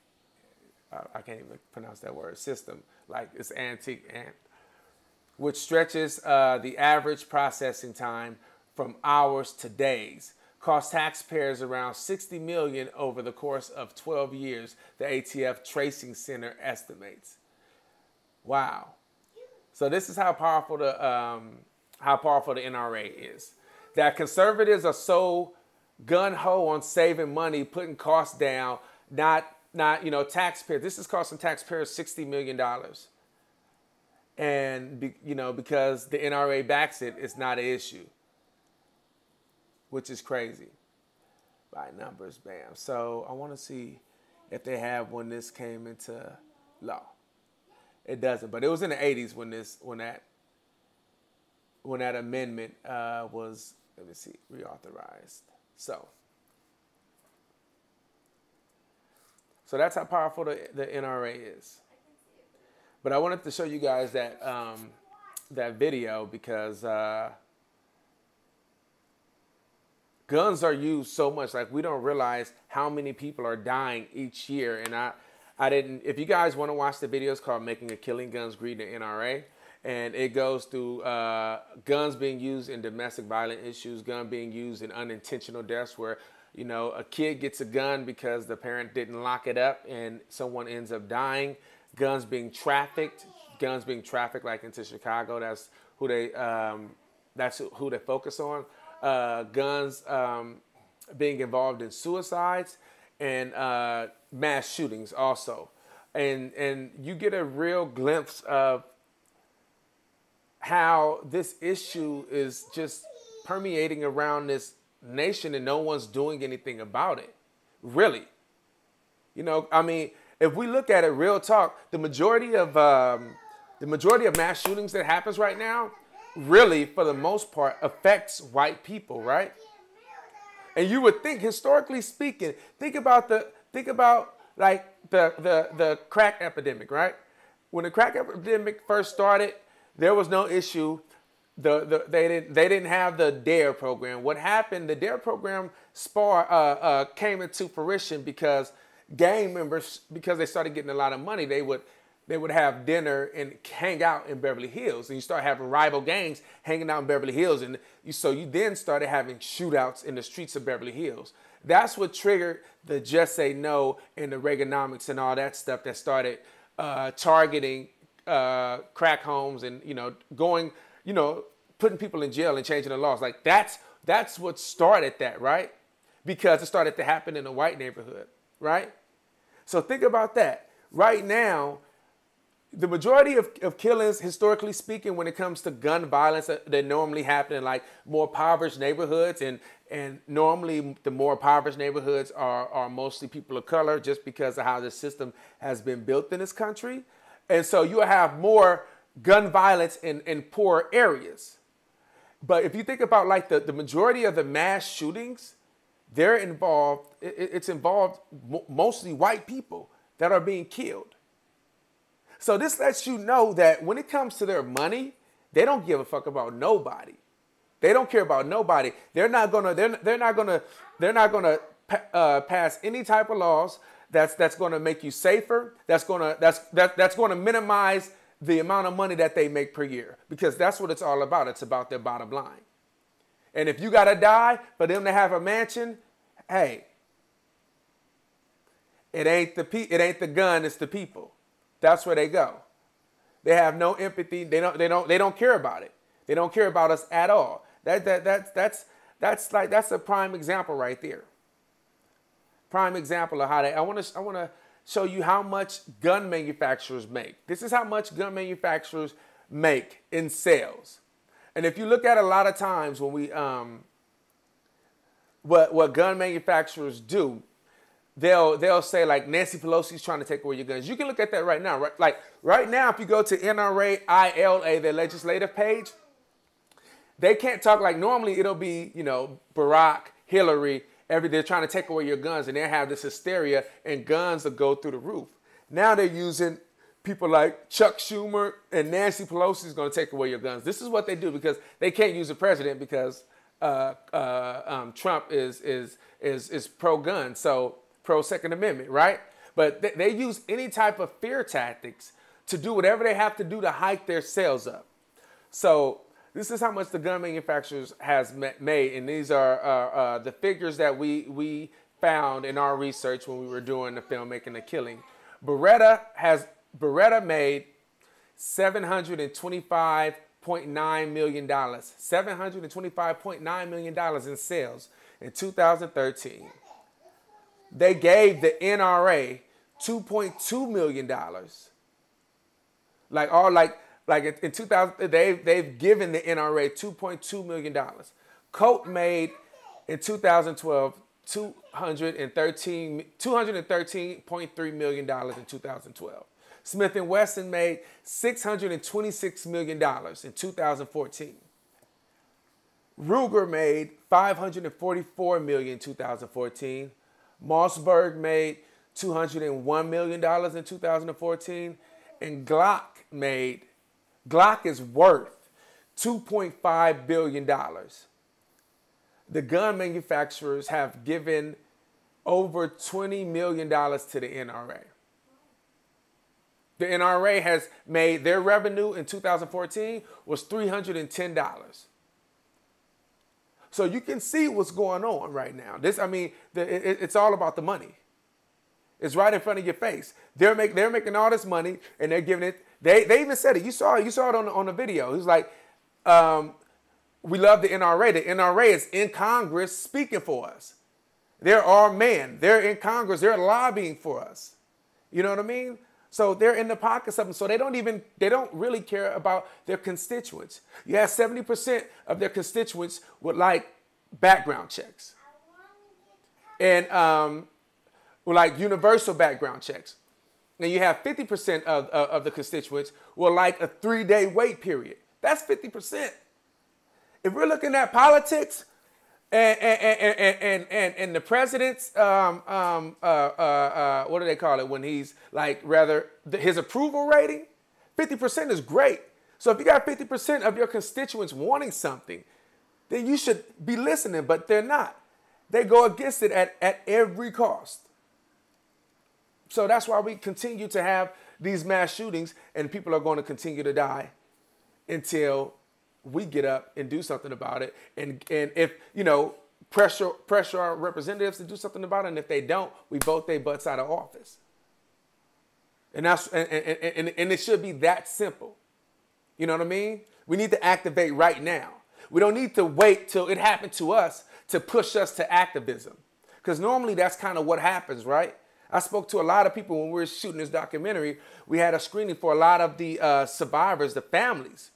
I can't even pronounce that word. System, like it's antique, which stretches the average processing time from hours to days. Cost taxpayers around $60 million over the course of 12 years, the ATF Tracing Center estimates. Wow. So this is how powerful the NRA is. That conservatives are so gun-ho on saving money, putting costs down, not taxpayers. This is costing taxpayers $60 million. And because the NRA backs it, it's not an issue, which is crazy. By numbers, bam. So I want to see if they have when this came into law. It doesn't, but it was in the 80s when that amendment was, let me see, reauthorized. So that's how powerful the NRA is. But I wanted to show you guys that that video because guns are used so much. Like, we don't realize how many people are dying each year. And I didn't, if you guys want to watch the videos called Making a Killing Guns Green, the NRA, and it goes through guns being used in domestic violence issues, gun being used in unintentional deaths where, a kid gets a gun because the parent didn't lock it up and someone ends up dying. Guns being trafficked like into Chicago. That's who they focus on. Guns being involved in suicides and mass shootings also. And you get a real glimpse of how this issue is just permeating around this nation and no one's doing anything about it. Really. You know, I mean, if we look at it, real talk, the majority of mass shootings that happens right now, really, for the most part, affects white people, right? And you would think, historically speaking, think about like the crack epidemic, right? When the crack epidemic first started, there was no issue. They didn't have the DARE program. What happened? The DARE program came into fruition because gang members, because they started getting a lot of money, they would have dinner and hang out in Beverly Hills, and you start having rival gangs hanging out in Beverly Hills, and so you then started having shootouts in the streets of Beverly Hills. That's what triggered the Just Say No and the Reaganomics and all that stuff that started targeting crack homes and, you know, going, you know, putting people in jail and changing the laws. Like that's what started that, right? Because it started to happen in a white neighborhood, right? So think about that. Right now, the majority of killings, historically speaking, when it comes to gun violence, that normally happen in like more impoverished neighborhoods, and normally the more impoverished neighborhoods are mostly people of color, just because of how the system has been built in this country. And so you have more gun violence in poor areas. But if you think about like the majority of the mass shootings, they're involved, it's involved mostly white people that are being killed. So this lets you know that when it comes to their money, they don't give a fuck about nobody. They don't care about nobody. They're not gonna pass any type of laws that's gonna make you safer. That's gonna minimize the amount of money that they make per year, because that's what it's all about. It's about their bottom line. And if you gotta die for them to have a mansion, hey, it ain't the gun, it's the people. That's where they go. They have no empathy. They don't care about it. They don't care about us at all. That's a prime example right there. Prime example of how they. I want to show you how much gun manufacturers make. This is how much gun manufacturers make in sales. And if you look at a lot of times when we what gun manufacturers do, they'll say like Nancy Pelosi's trying to take away your guns. You can look at that right now. Right? Like right now, if you go to NRA ILA, their legislative page, they can't talk like normally. It'll be, you know, Barack, Hillary, they're trying to take away your guns, and they have this hysteria, and guns will go through the roof. Now they're using people like Chuck Schumer and Nancy Pelosi is going to take away your guns. This is what they do because they can't use the president because Trump is pro-gun, so pro-Second Amendment, right? But they use any type of fear tactics to do whatever they have to do to hike their sales up. So this is how much the gun manufacturers has made, and these are the figures that we found in our research when we were doing the film Making a Killing. Beretta made $725.9 million, $725.9 million in sales in 2013. They gave the NRA $2.2 million. Like in 2000, they've given the NRA $2.2 million. Colt made in 2012 $213.3 million in 2012. Smith & Wesson made $626 million in 2014. Ruger made $544 million in 2014. Mossberg made $201 million in 2014. And Glock is worth $2.5 billion. The gun manufacturers have given over $20 million to the NRA. The NRA has made their revenue in 2014 was $310. So you can see what's going on right now. It's all about the money. It's right in front of your face. They're making all this money and they're giving it. They even said it. You saw it on the video. He's like, we love the NRA. The NRA is in Congress speaking for us. They're our men. They're in Congress. They're lobbying for us. You know what I mean? So they're in the pockets of them. So they don't really care about their constituents. You have 70% of their constituents would like background checks. And like universal background checks. And you have 50% of the constituents will like a 3-day wait period. That's 50%. If we're looking at politics and the president's, what do they call it when he's like his approval rating, 50% is great. So if you got 50% of your constituents wanting something, then you should be listening, but they're not. They go against it at every cost. So that's why we continue to have these mass shootings, and people are going to continue to die until we get up and do something about it. And if, pressure our representatives to do something about it, and if they don't, we vote their butts out of office. And that's and it should be that simple. You know what I mean? We need to activate right now. We don't need to wait till it happened to us to push us to activism. Because normally that's kind of what happens, right? I spoke to a lot of people when we were shooting this documentary. We had a screening for a lot of the survivors, the families.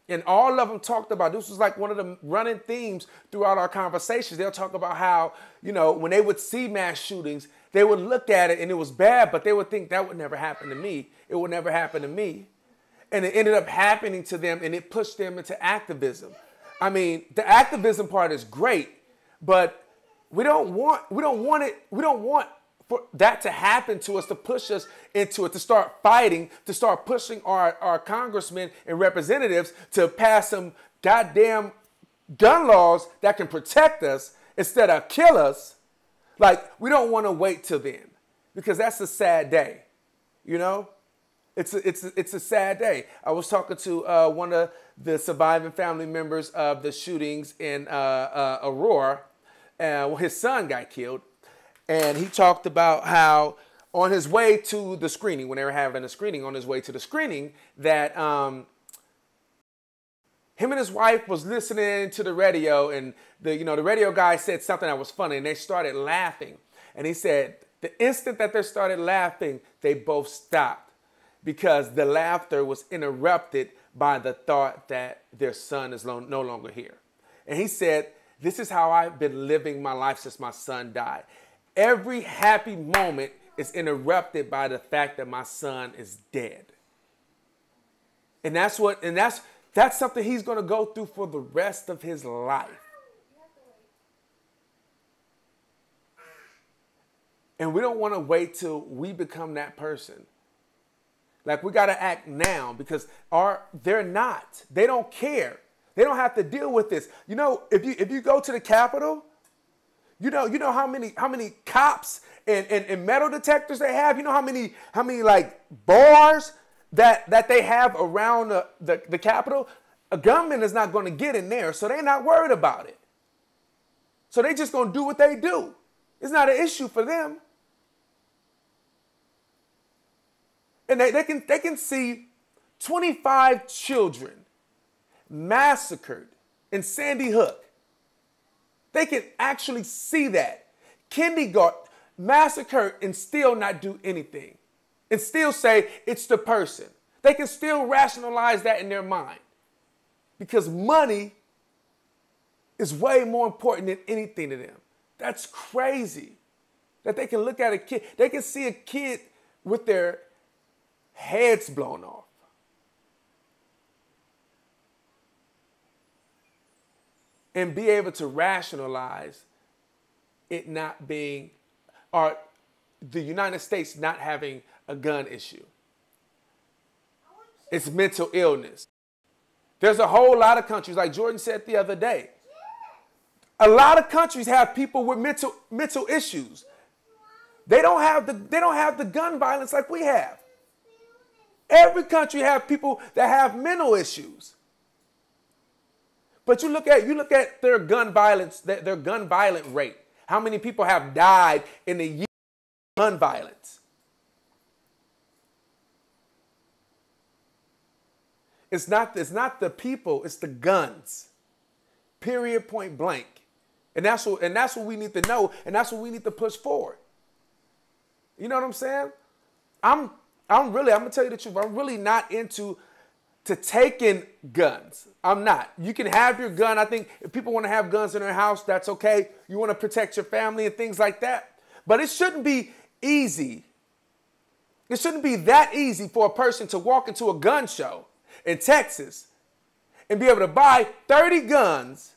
And all of them talked about, this was like one of the running themes throughout our conversations. They'll talk about how, when they would see mass shootings, they would look at it and it was bad, but they would think that would never happen to me. It would never happen to me. And it ended up happening to them, and it pushed them into activism. I mean, the activism part is great, but we don't want for that to happen to us, to push us into it, to start fighting, to start pushing our congressmen and representatives to pass some goddamn gun laws that can protect us instead of kill us. Like, we don't want to wait till then, because that's a sad day, It's a sad day. I was talking to one of the surviving family members of the shootings in Aurora. His son got killed. And he talked about how on his way to the screening, when they were having a screening, on his way to the screening, that him and his wife was listening to the radio, and the radio guy said something that was funny, and they started laughing. And he said the instant that they started laughing, they both stopped, because the laughter was interrupted by the thought that their son is no longer here. And he said, this is how I've been living my life since my son died. Every happy moment is interrupted by the fact that my son is dead. And that's something he's going to go through for the rest of his life. And we don't want to wait till we become that person. Like, we got to act now, because they don't care. They don't have to deal with this. If you go to the Capitol, you know how many cops and metal detectors they have? You know how many like bars that they have around the Capitol? A gunman is not going to get in there, so they're not worried about it. So they just going to do what they do. It's not an issue for them. And they can see 25 children massacred in Sandy Hook. They can actually see that. Kindergarten massacred and still not do anything. And still say it's the person. They can still rationalize that in their mind. Because money is way more important than anything to them. That's crazy. That they can look at a kid. They can see a kid with their heads blown off. And be able to rationalize it not being, or the United States not having a gun issue. It's mental illness. There's a whole lot of countries, like Jordan said the other day, a lot of countries have people with mental issues. They don't have the gun violence like we have. Every country have people that have mental issues. But you look at their gun violence, their gun violent rate. How many people have died in a year of gun violence? It's not the people, it's the guns. Period, point blank. And that's what we need to know, and that's what we need to push forward. You know what I'm saying? I'm gonna tell you the truth. I'm really not into to taking guns. I'm not. You can have your gun. I think if people want to have guns in their house, that's okay. You want to protect your family and things like that. But it shouldn't be easy. It shouldn't be that easy for a person to walk into a gun show in Texas and be able to buy 30 guns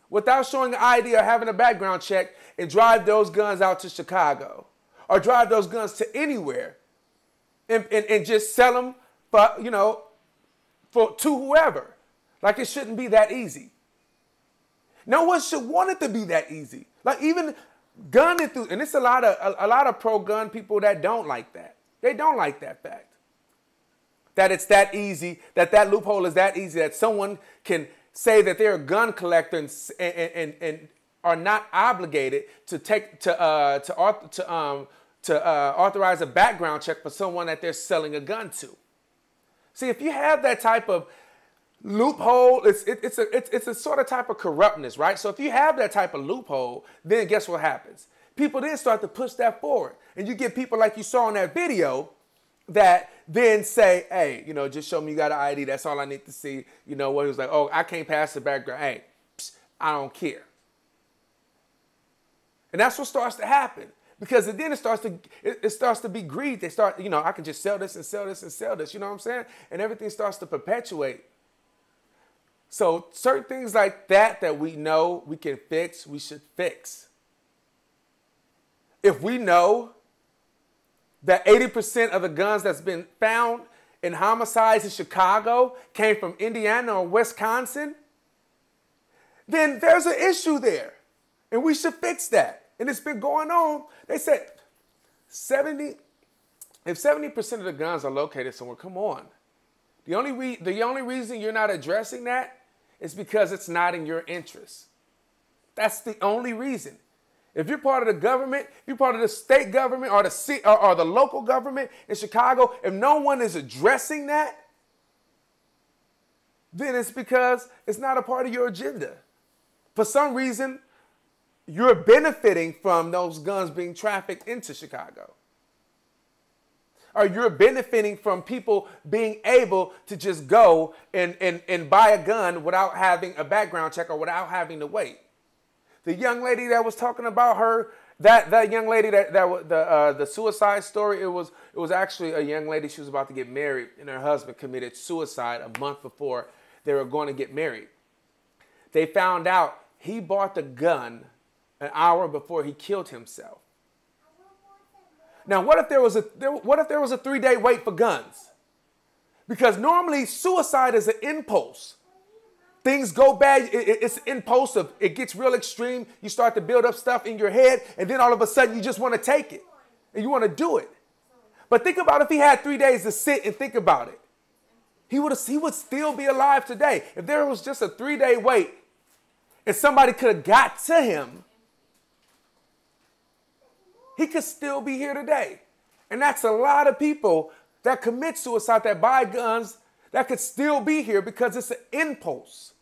without showing an ID or having a background check and drive those guns out to Chicago or drive those guns to anywhere and just sell them for, you know, to whoever. Like, it shouldn't be that easy. No one should want it to be that easy. Like, even gun enthusiasts, and it's a lot of pro-gun people that don't like that. They don't like that fact. That it's that easy, that loophole is that easy, that someone can say that they're a gun collector and are not obligated to authorize a background check for someone that they're selling a gun to. See, if you have that type of loophole, it's a sort of type of corruptness, right? So if you have that type of loophole, then guess what happens? People then start to push that forward. And you get people like you saw in that video that then say, hey, you know, just show me you got an ID. That's all I need to see. You know what? He was like, oh, I can't pass the background. Hey, I don't care. And that's what starts to happen. Because then it starts to be greed. They start, you know, I can just sell this and sell this and sell this. You know what I'm saying? And everything starts to perpetuate. So certain things like that we know we can fix, we should fix. If we know that 80% of the guns that's been found in homicides in Chicago came from Indiana or Wisconsin, then there's an issue there. And we should fix that. And it's been going on. They said if 70% of the guns are located somewhere, come on. The only reason you're not addressing that is because it's not in your interest. That's the only reason. If you're part of the government, if you're part of the state government or the local government in Chicago, if no one is addressing that, then it's because it's not a part of your agenda. For some reason, you're benefiting from those guns being trafficked into Chicago. Or you're benefiting from people being able to just go and buy a gun without having a background check or without having to wait. The young lady that was talking about her, that young lady the suicide story, it was actually a young lady. She was about to get married and her husband committed suicide a month before they were going to get married. They found out he bought the gun an hour before he killed himself. Now, what if there was a 3-day wait for guns? Because normally suicide is an impulse. Things go bad, it's impulsive. It gets real extreme. You start to build up stuff in your head, and then all of a sudden you just want to take it, and you want to do it. But think about if he had 3 days to sit and think about it. He would still be alive today. If there was just a 3-day wait, and somebody could have got to him, he could still be here today. And that's a lot of people that commit suicide, that buy guns, that could still be here because it's an impulse.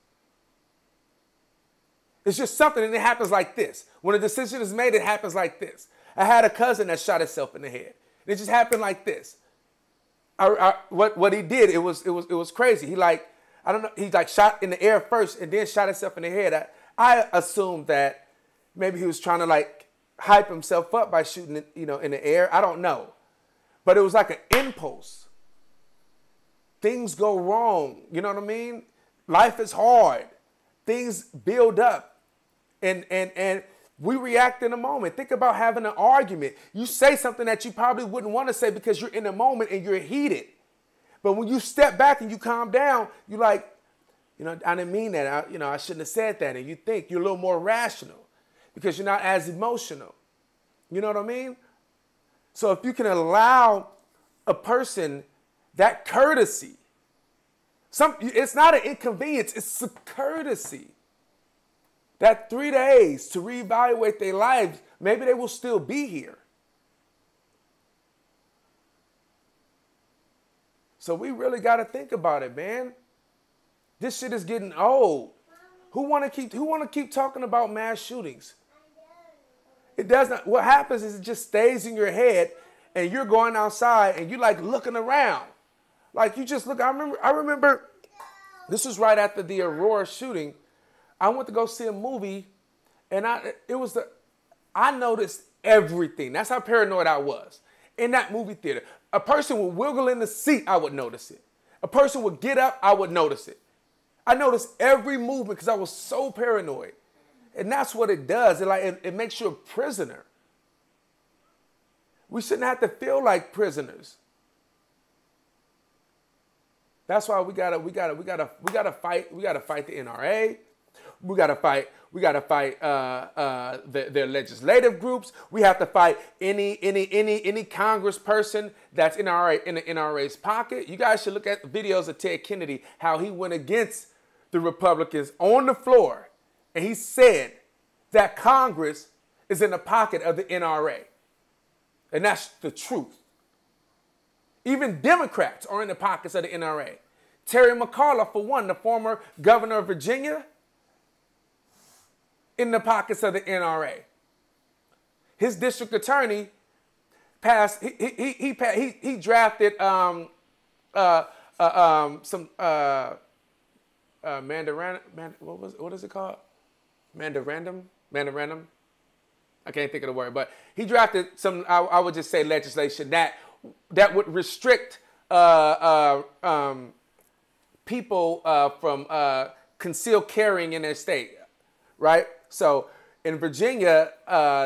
It's just something, and it happens like this. When a decision is made, it happens like this. I had a cousin that shot himself in the head. It just happened like this. What he did, it was crazy. He shot in the air first and then shot himself in the head. I assumed that maybe he was trying to hype himself up by shooting it, in the air. I don't know. But it was like an impulse. Things go wrong. You know what I mean? Life is hard. Things build up. And we react in a moment. Think about having an argument. You say something that you probably wouldn't want to say because you're in the moment and you're heated. But when you step back and you calm down, you're like, I didn't mean that. I shouldn't have said that. And you think you're a little more rational because you're not as emotional. You know what I mean? So if you can allow a person that courtesy, it's not an inconvenience, it's a courtesy. That 3 days to reevaluate their lives, maybe they will still be here. So we really got to think about it, man. This shit is getting old. Who want to keep talking about mass shootings? It does not. What happens is it just stays in your head, and you're going outside and you looking around, you just look. I remember This was right after the Aurora shooting. I went to go see a movie, and I noticed everything. That's how paranoid I was. In that movie theater, a person would wiggle in the seat, I would notice it. A person would get up, I would notice it. I noticed every movement because I was so paranoid. And that's what it does. It makes you a prisoner. We shouldn't have to feel like prisoners. That's why we gotta fight. We gotta fight the NRA. We gotta fight their legislative groups. We have to fight any congressperson that's in the NRA's pocket. You guys should look at videos of Ted Kennedy, how he went against the Republicans on the floor, and he said that Congress is in the pocket of the NRA, and that's the truth. Even Democrats are in the pockets of the NRA. Terry McAuliffe, for one, the former governor of Virginia, in the pockets of the NRA. His district attorney passed. He drafted some what is it called? Memorandum. I can't think of the word, but he drafted some. I would just say legislation that would restrict people from concealed carrying in their state, right? So in Virginia,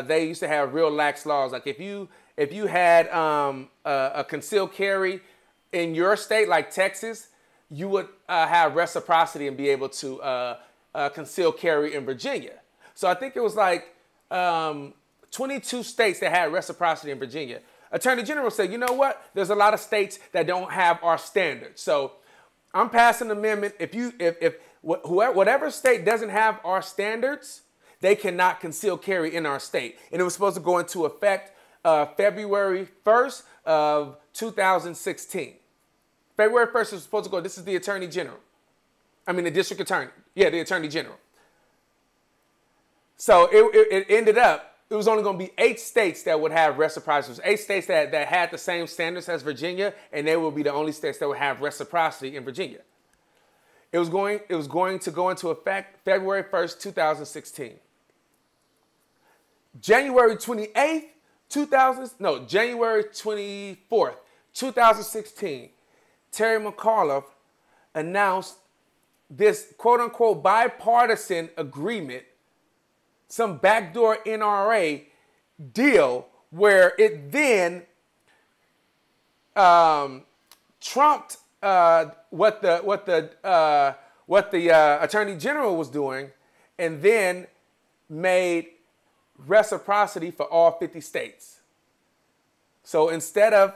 they used to have real lax laws. Like if you had a concealed carry in your state, like Texas, you would have reciprocity and be able to conceal carry in Virginia. So I think it was like 22 states that had reciprocity in Virginia. Attorney General said, you know what? There's a lot of states that don't have our standards. So I'm passing an amendment. Whatever state doesn't have our standards, they cannot conceal carry in our state. And it was supposed to go into effect February 1st of 2016. February 1st is supposed to go. This is the Attorney General. I mean, the District Attorney. Yeah, the Attorney General. So it ended up, it was only going to be 8 states that would have reciprocity. 8 states that had the same standards as Virginia, and they will be the only states that would have reciprocity in Virginia. It was going to go into effect February 1st, 2016. January 24th, 2016, Terry McAuliffe announced this quote-unquote bipartisan agreement, some backdoor NRA deal, where it then trumped what the Attorney General was doing, and then made reciprocity for all 50 states. So instead of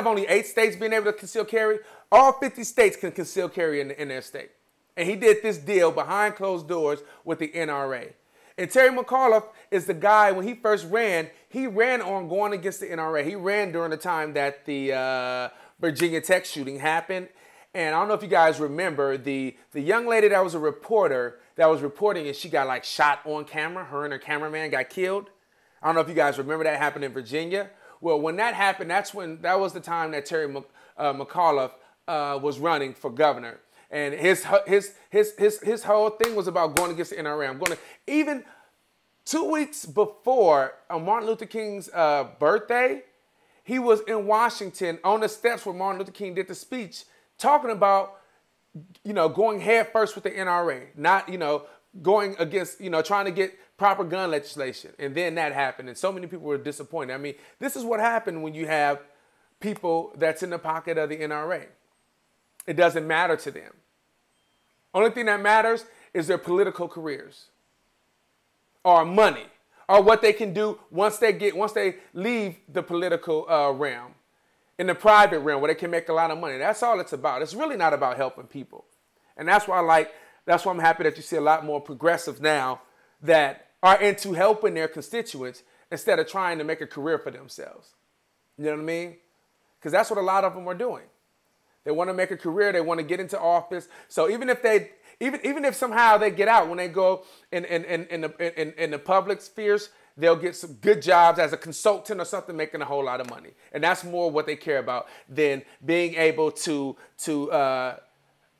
only 8 states being able to conceal carry, all 50 states can conceal carry in their state. And he did this deal behind closed doors with the NRA. And Terry McAuliffe is the guy, when he first ran, he ran on going against the NRA. He ran during the time that the Virginia Tech shooting happened. And I don't know if you guys remember, the young lady that was a reporter that was reporting, and she got like shot on camera. Her and her cameraman got killed. I don't know if you guys remember that happened in Virginia. Well, when that happened, that was the time that Terry McAuliffe was running for governor. And his whole thing was about going against the NRA. Even 2 weeks before Martin Luther King's birthday, he was in Washington on the steps where Martin Luther King did the speech, talking about, going head first with the NRA, not, going against, trying to get proper gun legislation. And then that happened, and so many people were disappointed. I mean, this is what happened when you have people that's in the pocket of the NRA. It doesn't matter to them. Only thing that matters is their political careers, or money, or what they can do once they leave the political realm, in the private realm where they can make a lot of money. That's all it's about. It's really not about helping people. And that's why I'm happy that you see a lot more progressives now that are into helping their constituents instead of trying to make a career for themselves. You know what I mean? Because that's what a lot of them are doing. They want to make a career. They want to get into office. So even if somehow they get out, when they go in the public spheres, they'll get some good jobs as a consultant or something, making a whole lot of money. And that's more what they care about than being able to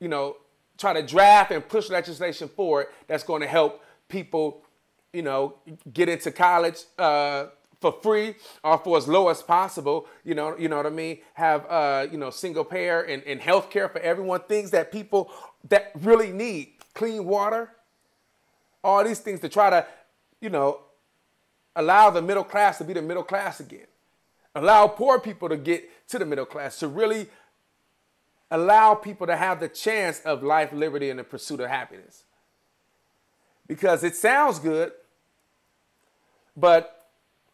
you know, try to draft and push legislation forward that's going to help people, you know, get into college for free or for as low as possible. You know what I mean? Have, you know, single payer and health care for everyone, things that people that really need, clean water, all these things to try to, you know, allow the middle class to be the middle class again. Allow poor people to get to the middle class, to really allow people to have the chance of life, liberty, and the pursuit of happiness. Because it sounds good, but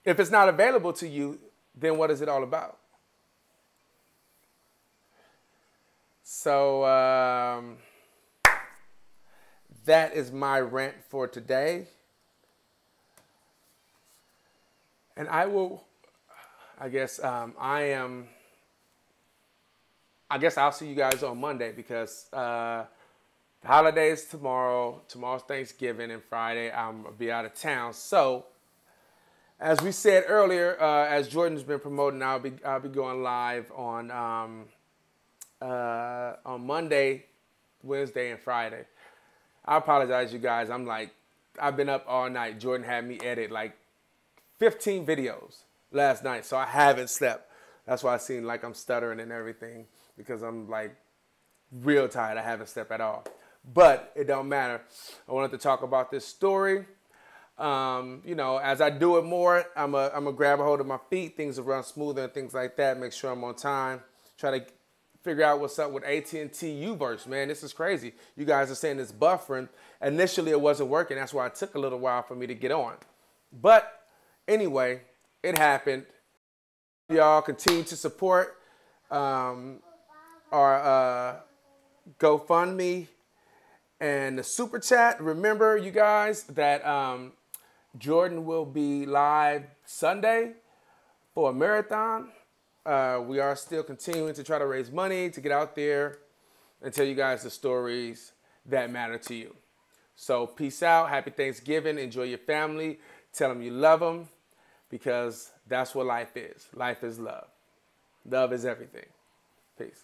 if it's not available to you, then what is it all about? So that is my rant for today. And I will, I guess I'll see you guys on Monday because the holidays tomorrow. Tomorrow's Thanksgiving, and Friday I'm gonna be out of town. So, as we said earlier, as Jordan's been promoting, I'll be going live on Monday, Wednesday, and Friday. I apologize, you guys. I've been up all night. Jordan had me edit like 15 videos last night, so I haven't slept. That's why I seem like I'm stuttering and everything, because I'm like real tired. I haven't slept at all. But it don't matter. I wanted to talk about this story. You know, as I do it more, I'm a grab a hold of my feet. Things will run smoother and things like that. Make sure I'm on time. Try to figure out what's up with AT&T U-verse, man. This is crazy. You guys are saying it's buffering. Initially, it wasn't working. That's why it took a little while for me to get on. But anyway, it happened. Y'all continue to support our GoFundMe and the Super Chat. Remember, you guys, that Jordan will be live Sunday for a marathon. We are still continuing to try to raise money to get out there and tell you guys the stories that matter to you. So peace out. Happy Thanksgiving. Enjoy your family. Tell them you love them, because that's what life is. Life is love. Love is everything. Peace.